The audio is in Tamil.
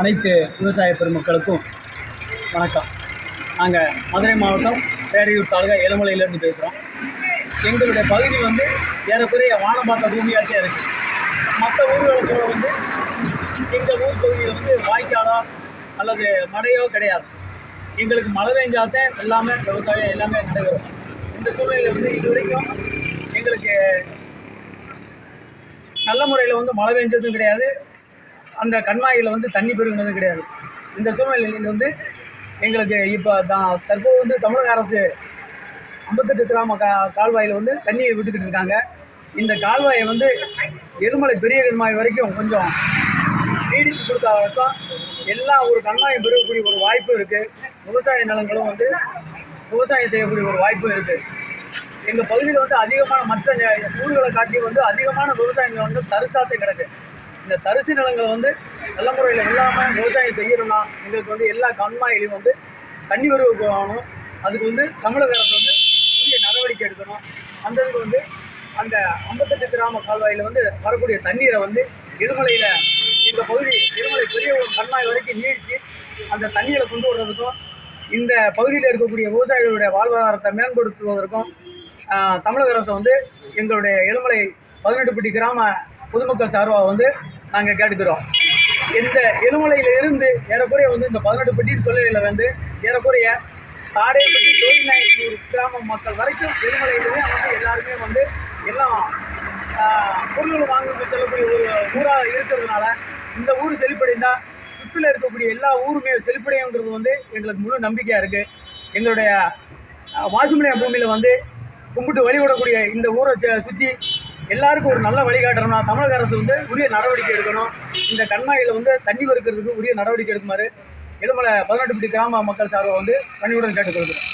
அனைத்து விவசாய பெருமக்களுக்கும் வணக்கம். நாங்கள் மதுரை மாவட்டம் பேரையூர் தாலுகா ஏழுமலையிலேருந்து பேசுகிறோம். எங்களுடைய பகுதி ஏறக்குறைய வானம் பார்த்த பூமியாச்சே இருக்குது. மற்ற ஊர்களுக்கு எங்கள் ஊர் பகுதியில் வாய்க்காலோ அல்லது மழையோ கிடையாது. எங்களுக்கு மழை பெஞ்சால்தான் எல்லாமே விவசாயம் எல்லாமே நடைபெறும். இந்த சூழ்நிலையில் இது வரைக்கும் எங்களுக்கு நல்ல முறையில் மழை பெஞ்சதும் கிடையாது, அந்த கண்மாயில் தண்ணி பெருகினதும் கிடையாது. இந்த சூழ்நிலையில் எங்களுக்கு இப்போ தற்போது தமிழக அரசு 58 கிராம கால்வாயில் தண்ணியை விட்டுக்கிட்டு இருக்காங்க. இந்த கால்வாயை எருமலை பெரிய கண்மாய் வரைக்கும் கொஞ்சம் நீடித்து கொடுத்தா வரைக்கும் எல்லா ஒரு கண்மாயும் பெருகக்கூடிய ஒரு வாய்ப்பு இருக்குது. விவசாய நிலங்களும் விவசாயம் செய்யக்கூடிய ஒரு வாய்ப்பும் இருக்குது. எங்கள் பகுதியில் அதிகமான மற்ற ஊர்களை காட்டி அதிகமான விவசாய நிலம் தரிசாத்தை கிடக்கு. இந்த தரிசு நிலங்களை நல்ல முறையில் இல்லாமல் விவசாயம் செய்யணும்னா எங்களுக்கு எல்லா கண்மாயிலையும் தண்ணி வரவு போகணும். அதுக்கு தமிழக அரசு உரிய நடவடிக்கை எடுக்கணும். அந்த இதுக்கு அந்த 58 கிராம கால்வாயில் வரக்கூடிய தண்ணீரை எருமலையில் எங்கள் பகுதி எருமலை பெரிய ஒரு கண்மாய் வரைக்கும் நீடித்து அந்த தண்ணீரை கொண்டு வர்றதுக்கும் இந்த பகுதியில் இருக்கக்கூடிய விவசாயிகளுடைய வாழ்வாதாரத்தை மேம்படுத்துவதற்கும் தமிழக அரசு எங்களுடைய எருமலை 18 கிராம பொதுமக்கள் சார்பாக நாங்கள் கேட்டுக்கிறோம். இந்த எருமலையிலிருந்து ஏறக்குறைய இந்த 18 சொல்லையில் ஏறக்குறைய தாடைப்பட்டி தோல்நாயக்கூர் கிராம மக்கள் வரைக்கும் எருமலையிலேயே எல்லாருமே எல்லாம் பொருள்கள் வாங்க செல்லக்கூடிய ஒரு ஊராக இருக்கிறதுனால இந்த ஊர் செழிப்படைந்தால் சுற்றில் இருக்கக்கூடிய எல்லா ஊருமே செழிப்படையுங்கிறது எங்களுக்கு முழு நம்பிக்கையாக இருக்குது. எங்களுடைய வாசுமலை பூமியில் கும்பிட்டு வழிபடக்கூடிய இந்த ஊரை சுற்றி எல்லாருக்கும் ஒரு நல்ல வழிகாட்டுறோம்னா தமிழக அரசு உரிய நடவடிக்கை எடுக்கணும். இந்த கண்மாயில் தண்ணி வறுக்கிறதுக்கு உரிய நடவடிக்கை எடுக்குமாறு எருமலை 18 கிராம மக்கள் சார்பாக பணியுடன் கேட்டுக்கொள்கிறோம்.